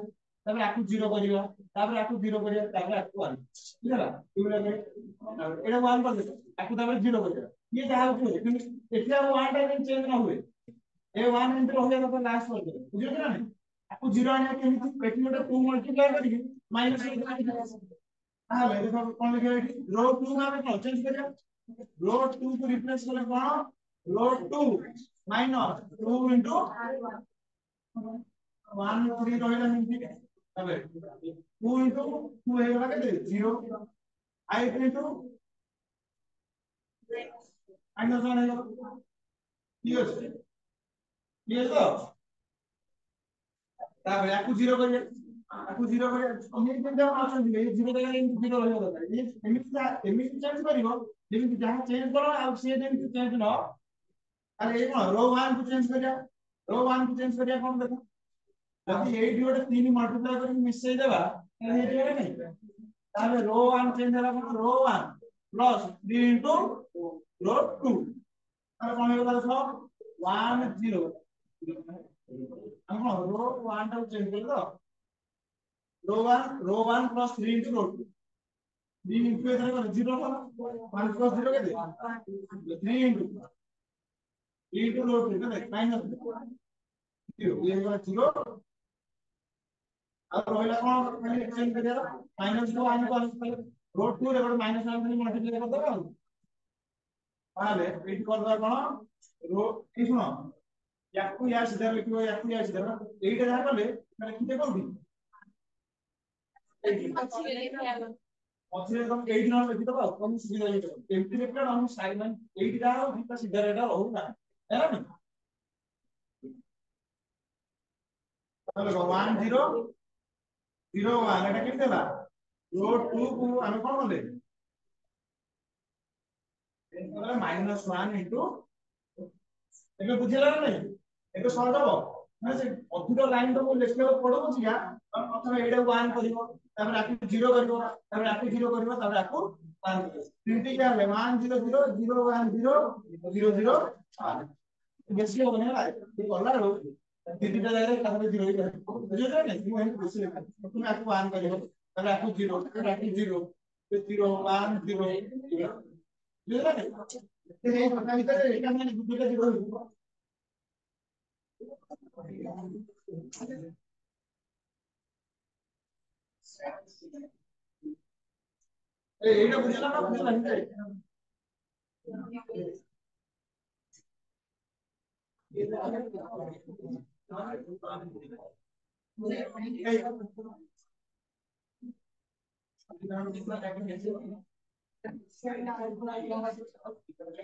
ताबे ताकू 0 करियो ताबे ताकू 0 करिया ताबे ताकू 1 ठीक है ई बेला में एटा 1 कर दे ताकू ताबे 0 करिया ये जहां हो किंतु एटा 1 टाइम चेंज ना हुए ए 1 एंटर हो गया तो लास्ट कर दे बुझियो ना नहीं आपको 0 आने के लिए पेटी में 2 मल्टीप्लाई करिए माइनस हां ले देखो कौन लिखा है रो 2 में हमें चेंज करिए रो 2 को रिप्लेस करें कौन रो 2 माइनस 2 into 1 3 ରହିଲା ଏମିତି ତବେ 2 into 2 ହେଇଗଲା କେତେ 0 8 into ମାଇନସ 1 ହେଇଗଲା ଠିକ ଅଛି ଠିକ ଅଛି ତ ताबे याकू 0 करिए याकू 0 करिए एमिति केमते आछन ए 0 जगह एमिति 0 रहबो दरकार ये एमिति चेंज करिवो जेमिति जहां चेंज करो आ से जेमिति चेंज न अरे ए कोन रो 1 को चेंज करिया रो 1 को चेंज करिया कोन देखो जदि 8 गोटे 3 मल्टीप्लाई करके मिसई देबा हे जोड़े नहीं ताबे रो 1 चेंज होला कोन रो 1 प्लस 3 into रो 2 ताबे कोन होगा देखो 1 0 हम रो 1 टा चेंज कर दो रो 1 plus 3 into रो 2 3 into इधर कर 0 वाला 1 plus 0 के दे 3 into रो 2 के दे माइनस 0 ये वाला 0 और ରହିଲା କଣ ଖାଲି ଏକ୍ସଚେଞ୍ଜ କରିବାର ମାଇନସ 2 1 को रो 2 रे ଗୋଟେ ମାଇନସ 1 ଖାଲି ମଲ୍ଟିପ୍ଲାଇ କରିଦବା ଆଉ ତାହେଲେ ଏଇଠି କରିଦବା କଣ रो ଏ ଶୁଣ याकू या सीधा लिखिबो याकू या सीधा एइटा जा कले মানে কিতে কোठी मझे एकदम 8 नाम लिखि दबा कम सुविधा हे एमटी लेखा हम साइन मान 8 जा हो कितना सीधा रेटा रहू ना है ना তাহলে 1 0 0 1 এটা কেমতে দেলা रो 2 को আমি কোন বলে তাহলে -1 into ଏବେ ବୁଝିଲା ନା ନାହିଁ ଏବେ ସହଜ ହବ ମାନେ ସେ ଅଧିକ ଲାଇନ ତ ମୁଁ ଲେଖିବାକୁ ପଡିବ ଯିବା ପ୍ରଥମେ ଏଇଟା 1 କରିବ ତାପରେ ଆକୁ 0 କରିବ ତାପରେ ଆକୁ 0 କରିବ ତାପରେ ଆକୁ 1 କରିବ ତିନିଟି क्या है 1 0 0 0 1 0 0 0 1 ବେଶୀ ହବ ନା ଏ ଗଲା रो ତିନିଟା ଜାଗାରେ ତାପରେ 0 ହେଇଯିବ ବୁଝିଲେ ନା ମୁଁ ଏମିତି ବେଶୀ ଲେଖା ପ୍ରଥମେ ଆକୁ 1 କରିବ ତାପରେ ଆକୁ 0 ତାପରେ ଆକୁ 0 0 1 0 ବୁଝିଲେ ନା এই কথা ভিতরে এখানে দুটো 0 হইব এইটা বুঝলাম না বুঝলাম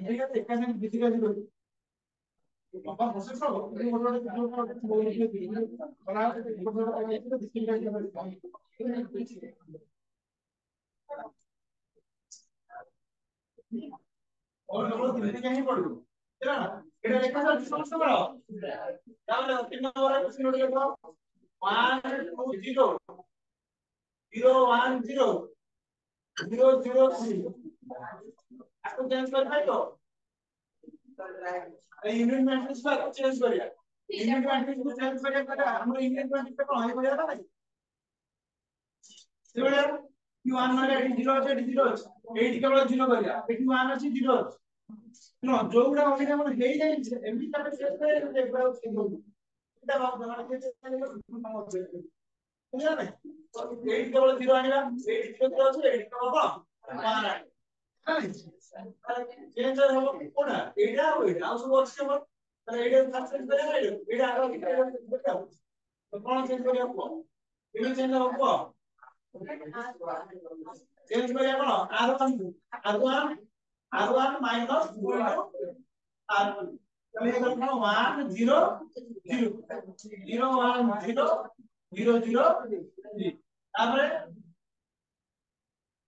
ঠিক আছে এখানে বেশি কাজ করি बाबा प्रोसेस हो ये मोटर जो बना और लोग दिल्ली कहीं पड़ो तेरा এটা লেখা আছে সমস্ত বড় তাহলে 3 নম্বরে প্রশ্ন লিখো 1 2 0 0 1 0 0 0 3 आपको चेंज कर पाए तो यूनिट मैट्रिक्स को चेंज करिया यूनिट मैट्रिक्स को चेंज करिया kada हमर यूनिट मैट्रिक्स को कौन है करिया था नहीं सेबड़े q1 माने एडी 0 আছে एडी 0 আছে एडी केवल 0 करिया एडी 1 আছে 0 আছে नो जोगुडा ओने मन हेई जाय एमबी तक चेंज करे एकबार चेंज हो এটা বাদ দেওয়া আছে বুঝলা না 8 কেবল 0 আনিবা 8 0 আছে 8 কেবল 1 चेंज হলো কোনা এইটা ওইটা আর সব আছে আমার তাহলে এইটা সাবস্টিটিউট করে না এইটা আরো দেখাও তো কোন চেঞ্জ করি আপু এটা চেঞ্জ হবে চেঞ্জ করি কোন r1 r1 মাইনাস 2 r1 তাহলে এটা কোন 1 0 0 0 1 0 0 0 3 তারপরে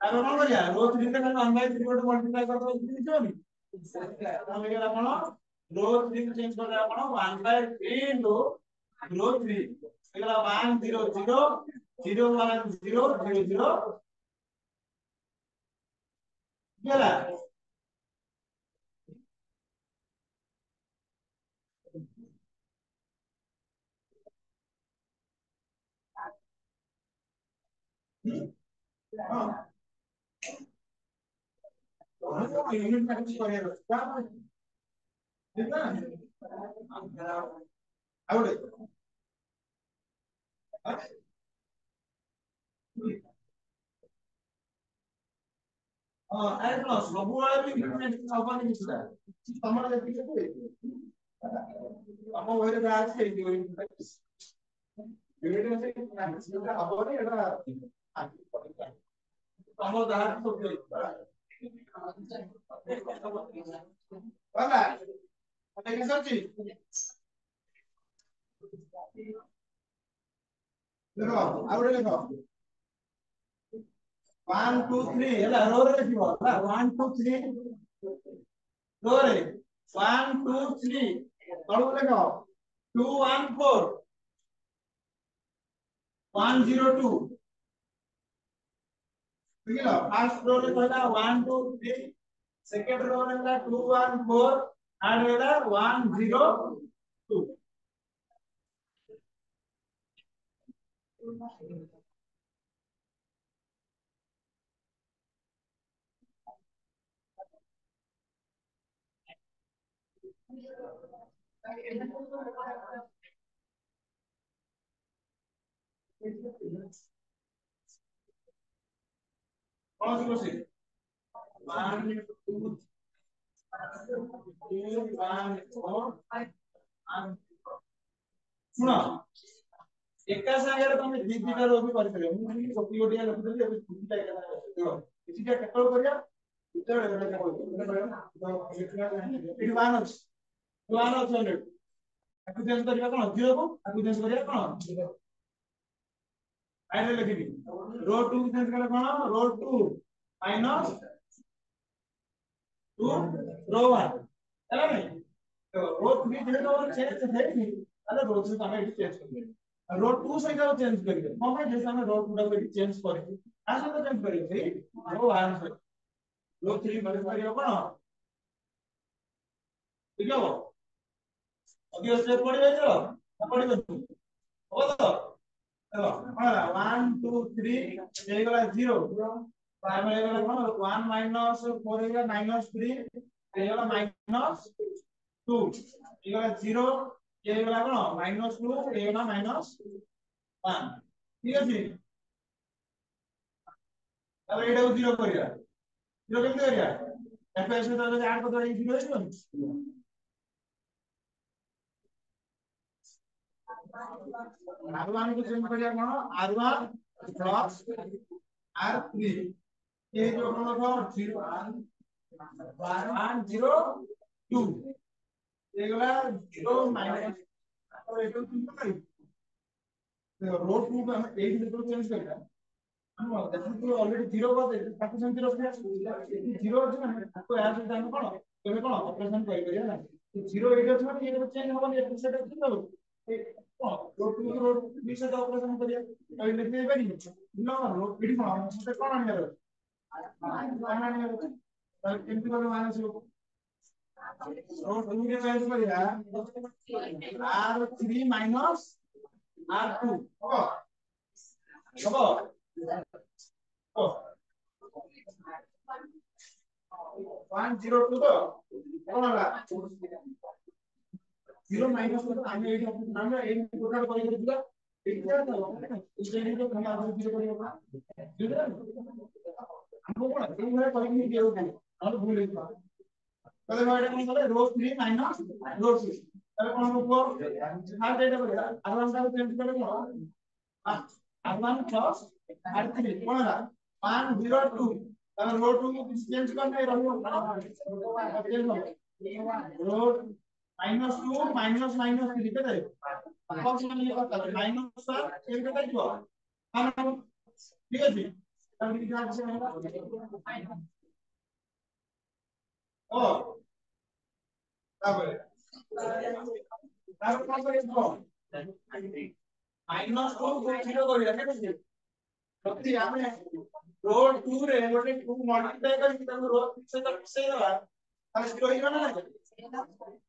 अब कौन करिया रो 3 का 1/3 को मल्टीप्लाई कर दो दिजो नी हम गेला कोन रो 3 चेंज कर दे कोन 1/3 इनटू रो 3 गेला 1 0 0 0 1 0 0 0 गेला हां यूनिट मैट्रिक्स करिया ठीक है आउट हां अरे तो सब वाला भी यूनिट मैट्रिक्स हबानी किछला तमरा देखि हम ओरे जा আছে यूनिट मैट्रिक्स यूनिट मैट्रिक्स हबनी एटा तमरा जा सब वाला देखि सच्ची देखो आउट देखो 1 2 3 ହେଲା रो ରେ ଦେଖିବ ହେଲା 1 2 3 रो ରେ 1 2 3 ତଳକୁ ଦେଖ 2 1 4 1 0 2 ବୁଝିଲ ଫାର୍ଷ୍ଟ रो ରେ କହିଲା 1 2 3 सेकंड रो रे ହେଲା 2 1 4 थर्ड रे ହେଲା 1 0 2 कौन सी क्वेश्चन 1 2 2 1 4 सुनो एका संगे तुम दी दीटा रो भी कर परियो मु गोटी गोटी लिखि देली अब दुटा एका संगे देखो किछिटा केतल करिया दुटा एका संगे तो इट वन अछि वन अछि ताकू चेंज करिया कोन 0 को ताकू चेंज करिया कोन आइले लिखि रो 2 चेंज करे कोन रो 2 माइनस 2 रो 1 ହେଲା नहीं तो रो 3 जेतो चेंज हेनी अरे रो 3 हमें एडी चेंज करिए रो 2 से क्या चेंज करिए हम जैसे हमें रो 2 को चेंज करिए आसे तो चेंज करिए सही रो 1 से रो 3 माइनस करिए कोन ठीक है अभी स्टेप पड़ी जाय तो पड़ी गयो हो तो चलो हां 1 2 3 ए गला 0 फाइव ए गला कोन 1 माइनस 4 ए गला -3 ए गला -2 ए गला 0 ए गला कोन -2 ए गला -1 ठीक है अब एटा को 0 करिया 0 केमते करिया एफएस में तो ऐड कर दे 0 है R1 को चेंज करिया कोन R1 प्लस R3 ये जो कोन 0 1 0 2 এগুলা 0 মাইনাস और এটা কিন্তু নাই রো 2 আমরা এই ভিতরে চেঞ্জ করি না আমরা দেখুন তো অলরেডি 0 করে তাকে সেন্টি রখে 0 আছে না তো এর সাথে আমি কোন তুমি কোন অপারেশন করি করি না 0 এইটা আছে মানে এটা চেঞ্জ হবে না এটা সেটা কি হবে রো 2 রো 2 সাথে অপারেশন করি আমি লিখতে পারি না রো 3 কোন আমার সাথে কোন আনি যাবে আনি যাবে তাহলে কেমনে করে মাইনাস হবে রো 2 কে চেঞ্জ করি r3 মাইনাস r2 হবে হবে 102 তো কোন হলা 0 মাইনাস করতে আমি এই আমরা এই টোটাল করে দিল এইটা তো এই যে আমরা আবার 0 করে দেব বুঝলেন আমরা কোন এইভাবে করে নিয়ে দিও কেন আমরা ভুল হইছে তাহলে ভাই এটা কোন হবে রো 3 মাইনাস রো 6 তাহলে কোন হবে আর এটা করে আর আমরা চেঞ্জ করে দেব আর 1 প্লাস আর 3 কোন হলা 102 তাহলে রো 2 কে চেঞ্জ করলে রো চেঞ্জ হবে রো -2 মাইনাস লিখে দেয় ফাংশন লিখে তাহলে মাইনাস আর এর কথা কি হবে ঠিক আছে তাহলে কি আছে ও তারপরে তারপর কত লিখব -2 গুণ 0 করি ঠিক আছে সত্যি আমি রো 2 রে গোটে 2 মল্টিপ্লাই করি তাহলে রো 6 সହିତ মিশେই দেবা তাহলে 0 হইবা না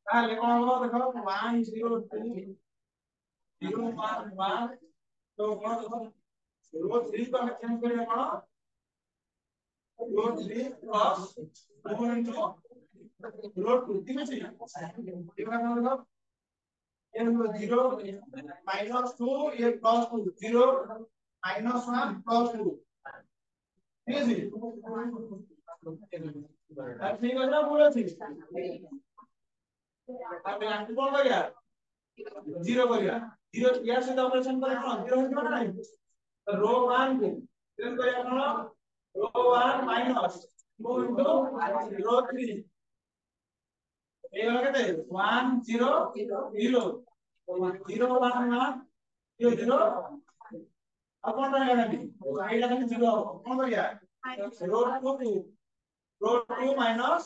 তাহলে কোন হলো দেখো 1 0 3 0 1 1 तो कौन रो 3 को हम चेंज करेंगे कौन रो 3 प्लस 2 इनटू रो 2 ठीक है ये का मतलब ये 0 माइनस 2 ये प्लस 2 0 माइनस 1 प्लस 2 ठीक है जी अब ठीक है ना बोले थी अब यहाँ कौन करेगा 0 करेगा 0 यार से ऑपरेशन करें कौन 0 हो जाएगा ना रो 1 को चेंज करेगा कौन रो 1 माइनस 2 into रो 3 ये वाला कहते हैं 1 0 0 0 1 1 0 0 अब कौन रहेगा नहीं ये लगा 0 कौन हो गया रो 2 रो 2 माइनस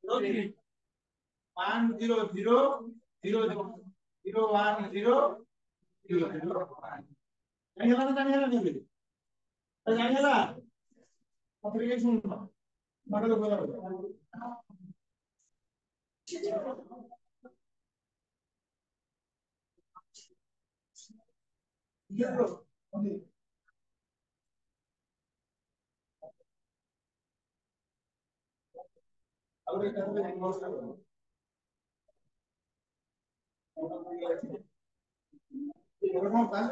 रो 3 1 0 0 0 0 1 0 0 0 जानिए ना जानिए ना एप्लीकेशन मतलब बोला ये लो अब ये करते हैं नोट्स करो ये हम काल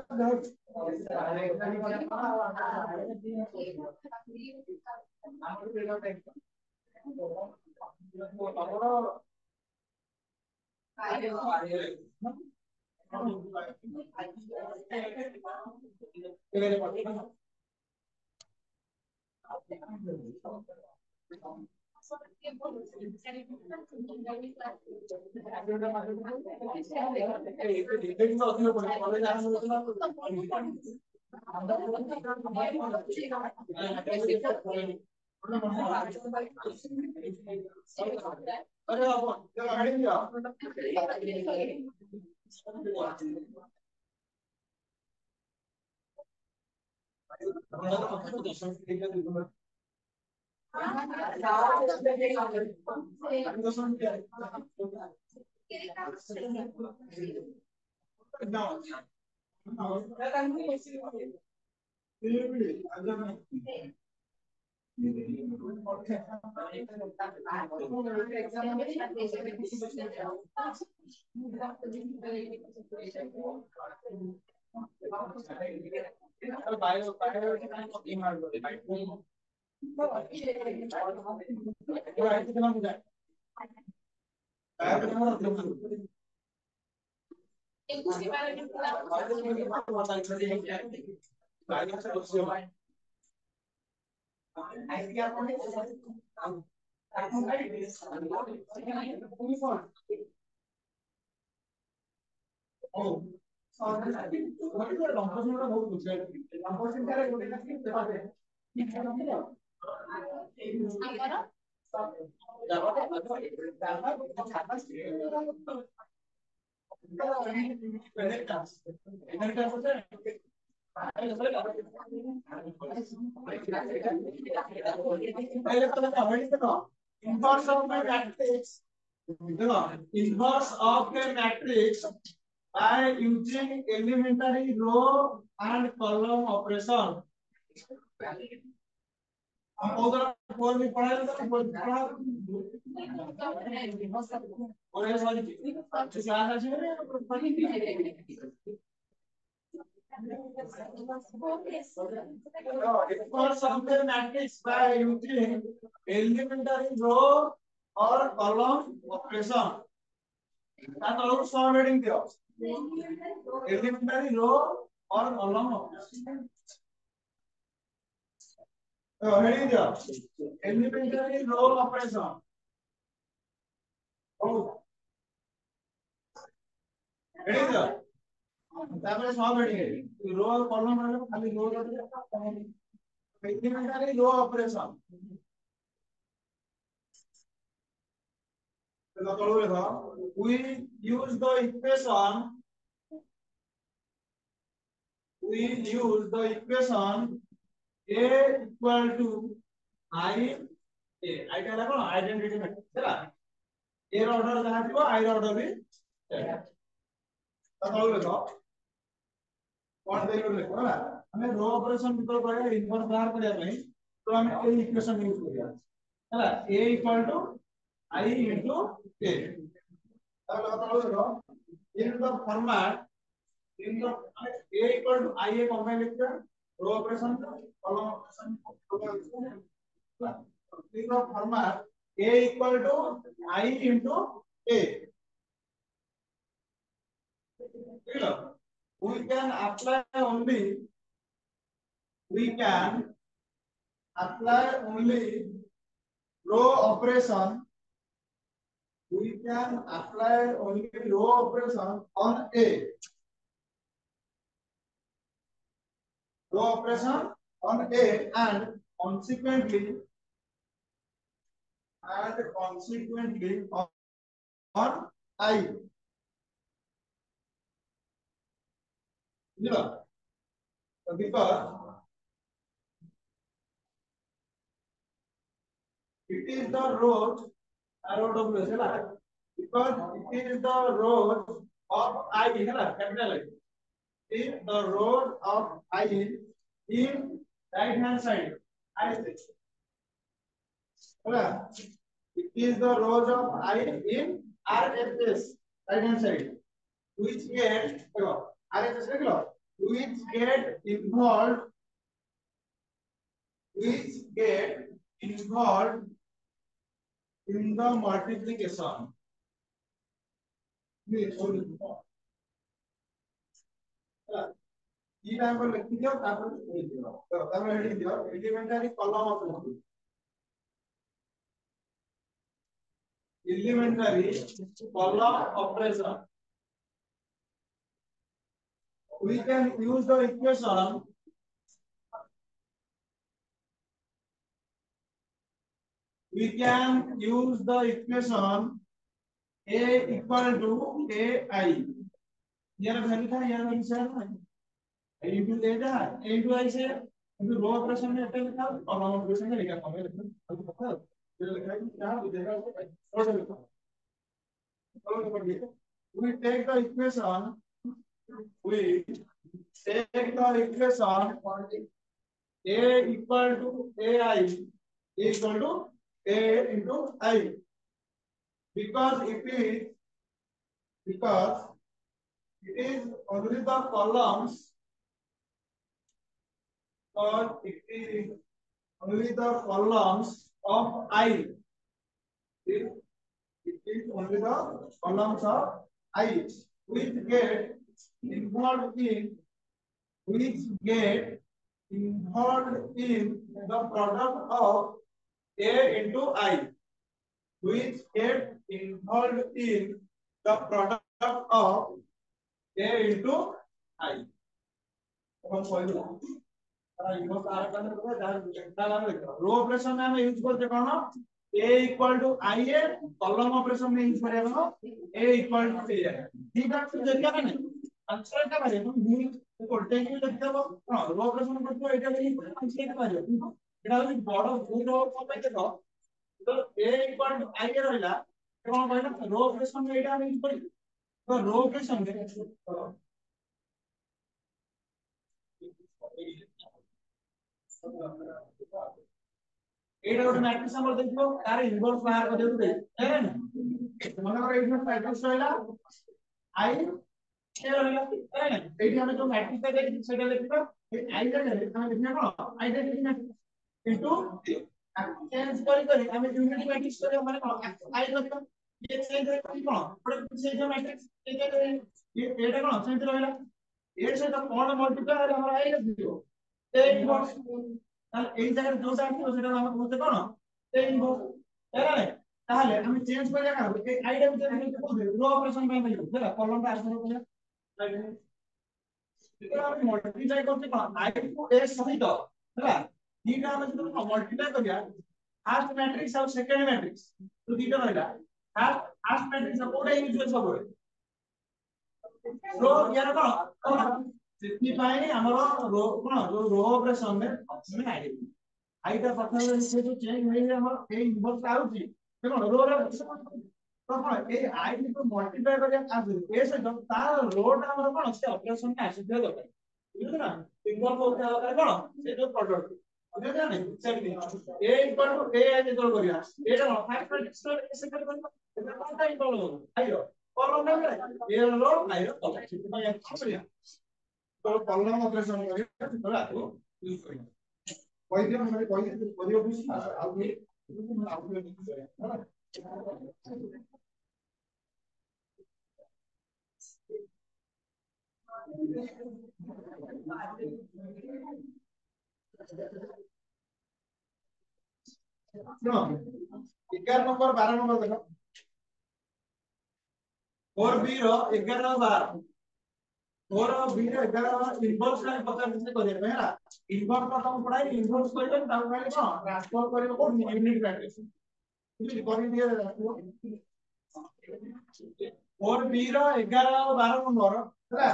अरे आप क्या गाड़ी में जाओ Oh, sorry. What is the composition of the whole picture? Composition क्या है? बोलेगा कि क्या है? Inverse of the matrix. Inverse of the matrix by using elementary row and column operation. हम उधर फोर में पढ़ा था फोर पढ़ा और ये वाली अच्छे से आना चाहिए for some matrix by using elementary row or column operation. That also solve heading there. Elementary row or column operation. Heading there. Elementary row operation. Oh. Heading there. तापर solve heading. Row और column मतलब खाली row elementary row operation. We use the equation. We use the equation A equal to I. A. I क्या लगा? Identity में चला. A order जहाँ थी वो I order भी. तो कौन देखो? कौन देखो देखो ना? हमें row operation कितना पड़ेगा? Inverse बाहर पड़ेगा नहीं. तो हमें A equation use करेगा. चला. A equal to I into A. In the format, in the A equal to I a combined lecture, row operation, column operation. In the format, A equal to I into A. We can apply only. We can apply only row operation. We can apply only row operation on A. Row operation on A and consequently on I. Yeah. Because it is the row because it is the row of I, capital I. It is the row of I in right hand side. It is the rows of I in RHS right hand side, which get RHS regular, which get involved in the multiplication. ये time पर लिख दिया तापर लिख दिया तो तापर heading दिया elementary column of elementary column operation. We can use the equation A equal to AI. यार वैल्यू था यार वैल्यू से A into A into I से into row operation में अटैक लिखा column operation में लिखा हमें लिखा अब पता है लिखा है क्या हो जाएगा और लिखा we take the equation A equal to AI equal to A into I because it is only the columns or it is only the columns of I. It is only the columns of I which get involved in the product of A into I, which get involved in the product of a into I हम କହିବୁ inverse are करने को row operation में हम use करते कौन a equal to I a column operation में use करेगा ना a इक्वल टू a ठीक है तो देखिए ना आंसर का बारे तुम भी कोल्टे की देखते हो हां रो ऑपरेशन करते हो এটা नहीं आंसर का बारे এটা হচ্ছে বড় ভুল হবে দেখো तो a इक्वल टू I এর হইলা কোন কইলা रो ऑपरेशन में এটা আমি यूज করি तो रो ऑपरेशन में एटा गोटे मैट्रिक्स हमर देखियो तार इनवर्स बाहर कर देबे है ना मने कर एटा मैट्रिक्स रहला आई ए रहला है ना एटी हमें जो मैट्रिक्स का देखि सेटा लिखबा ए आई का हम लिखना कोन आई का लिखना इनटू चेंज करी हमें यूनिटी मैट्रिक्स करे माने कोन आई लिखबा ये चेंज करी कोन प्रोडक्ट से जो मैट्रिक्स ये एटा कोन चेंज रहला ए से तो कोन मल्टीप्लाई हमरा आई लिखियो ए इनवर्स তাহলে এই জায়গায় যেটা আসলো সেটা আমরা বলতে পারো চেঞ্জ হবে তাই না তাহলে আমি চেঞ্জ করে দেখাবো এই আইডা ভিতরে আমি কি বলবো রো অপারেশন বাই বলবো বুঝলা কলমটা আসলে বলে এটা আমি মল্টিপ্লাই করতে পারো আই টু এ সহিত বুঝলা দুইটা আমরা যদি মল্টিপ্লাই করিয়া ফার্স্ট ম্যাট্রিক্স আর সেকেন্ড ম্যাট্রিক্স তো দুইটা রইলা ফার্স্ট ম্যাট্রিক্স কোডা ইউজ করে সবরে রো ইয়ার কোন ସେଥିପାଇଁ ଆମର रो कोन जो रो ऑपरेशन में ऑप्शन में आइडिया आइटा प्रथम से जो चेंज होई हमर ए इनवर्स आउची देखो रो रे तो कोन ए आई को मल्टीप्लाई करिया आसु ए से जो तार रोटा हमर कोन से ऑपरेशन में आसु दे दरकार बुझलो ना इनवर्स होते दरकार कोन से जो प्रोडक्ट बुझलो ना नहीं सेम ए इक्वल टू ए जे तो करिया एटा कोन फाइव मैट्रिक्स तो ऐसे कर करना एटा कोन टाइम बोलो आइरो कॉलम ना ए रो आइरो कॉलम ସେଥିପାଇଁ ଏଠି କରିବା तो कॉलम ऑपरेशन करिया थोड़ा तो यूज करिया कोई दियो हमरे कोई दियो भी आपने सुनो 11 नंबर 12 नंबर देखो 4b रो 11 और 12 और वीडियो 11 इनवर्स का पता कैसे करिए मेरा इनवर्स का हम पढ़ाई इनवर्स करिए तब पहले कोन ट्रांसफर करिए कोन यूनिट मैट्रिक्स कुछ कर दिए और बी रो 11 और 12 नंबर हैला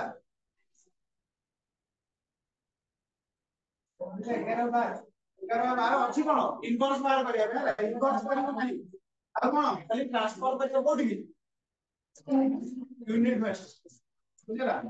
11 12 अछि कोन इनवर्स बाहर करिया हैला इनवर्स करियो नहीं आ कोन खाली ट्रांसफर करियो कोठी यूनिट मैट्रिक्स बुझला